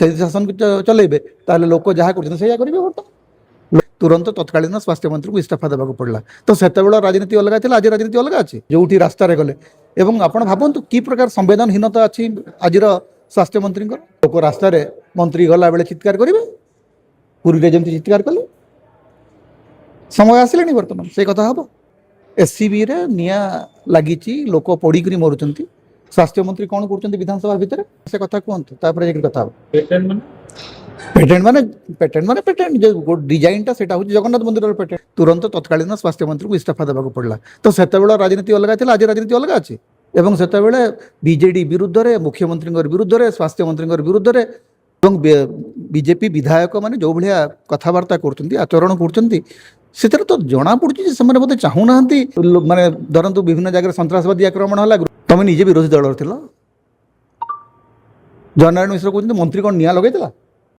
ଯଦି ଶାସନକୁ ଚଲେଇବେ ତାହେଲେ ଲୋକ ଯାହା କରୁଛନ୍ତି ସେଇଆ କରିବେ। ବର୍ତ୍ତମାନ ତୁରନ୍ତ ତତ୍କାଳୀନ ସ୍ୱାସ୍ଥ୍ୟ ମନ୍ତ୍ରୀଙ୍କୁ ଇସ୍ତଫା ଦେବାକୁ ପଡ଼ିଲା। ତ ସେତେବେଳେ ରାଜନୀତି ଅଲଗା ଥିଲା, ଆଜି ରାଜନୀତି ଅଲଗା ଅଛି। ଯେଉଁଠି ରାସ୍ତାରେ ଗଲେ ଏବଂ ଆପଣ ଭାବନ୍ତୁ କି ପ୍ରକାର ସମ୍ବେଦନହୀନତା ଅଛି ଆଜିର ସ୍ୱାସ୍ଥ୍ୟ ମନ୍ତ୍ରୀଙ୍କର। ଲୋକ ରାସ୍ତାରେ ମନ୍ତ୍ରୀ ଗଲାବେଳେ ଚିତ୍କାର କରିବେ, ପୁରୀରେ ଯେମିତି ଚିତ୍କାର କଲେ। ସମୟ ଆସିଲାଣି ବର୍ତ୍ତମାନ ସେ କଥା ହବ। ଏସ୍ସିବିରେ ନିଆଁ ଲାଗିଛି, ଲୋକ ପୋଡ଼ିକରି ମରୁଛନ୍ତି। ସ୍ୱାସ୍ଥ୍ୟମନ୍ତ୍ରୀ କ'ଣ କରୁଛନ୍ତି ବିଧାନସଭା ଭିତରେ ସେ କଥା କୁହନ୍ତୁ, ତାପରେ ଯାଇକି କଥା ହବ। ପେଟେଣ୍ଟ ଯେଉଁ ଡିଜାଇନଟା ସେଟା ହେଉଛି ଜଗନ୍ନାଥ ମନ୍ଦିରର ପେଟେଣ୍ଟ। ତୁରନ୍ତ ତତ୍କାଳୀନ ସ୍ୱାସ୍ଥ୍ୟମନ୍ତ୍ରୀଙ୍କୁ ଇସ୍ତଫା ଦେବାକୁ ପଡ଼ିଲା। ତ ସେତେବେଳେ ରାଜନୀତି ଅଲଗା ଥିଲା, ଆଜି ରାଜନୀତି ଅଲଗା ଅଛି। ଏବଂ ସେତେବେଳେ ବିଜେଡି ବିରୁଦ୍ଧରେ, ମୁଖ୍ୟମନ୍ତ୍ରୀଙ୍କ ବିରୁଦ୍ଧରେ, ସ୍ୱାସ୍ଥ୍ୟମନ୍ତ୍ରୀଙ୍କ ବିରୁଦ୍ଧରେ ଏବଂ ବିଜେପି ବିଧାୟକ ମାନେ ଯେଉଁ ଭଳିଆ କଥାବାର୍ତ୍ତା କରୁଛନ୍ତି, ଆଚରଣ କରୁଛନ୍ତି, ସେଥିରେ ତ ଜଣାପଡ଼ୁଛି ଯେ ସେମାନେ ବୋଧେ ଚାହୁଁନାହାନ୍ତି। ମାନେ ଧରନ୍ତୁ ବିଭିନ୍ନ ଜାଗାରେ ସନ୍ତ୍ରାସବାଦୀ ଆକ୍ରମଣ ହେଲା, ତମେ ନିଜେ ବିରୋଧୀ ଦଳର ଥିଲ। ଜୟନାରାୟଣ ମିଶ୍ର କହୁଛନ୍ତି ମନ୍ତ୍ରୀ କ'ଣ ନିଆଁ ଲଗେଇଥିଲା?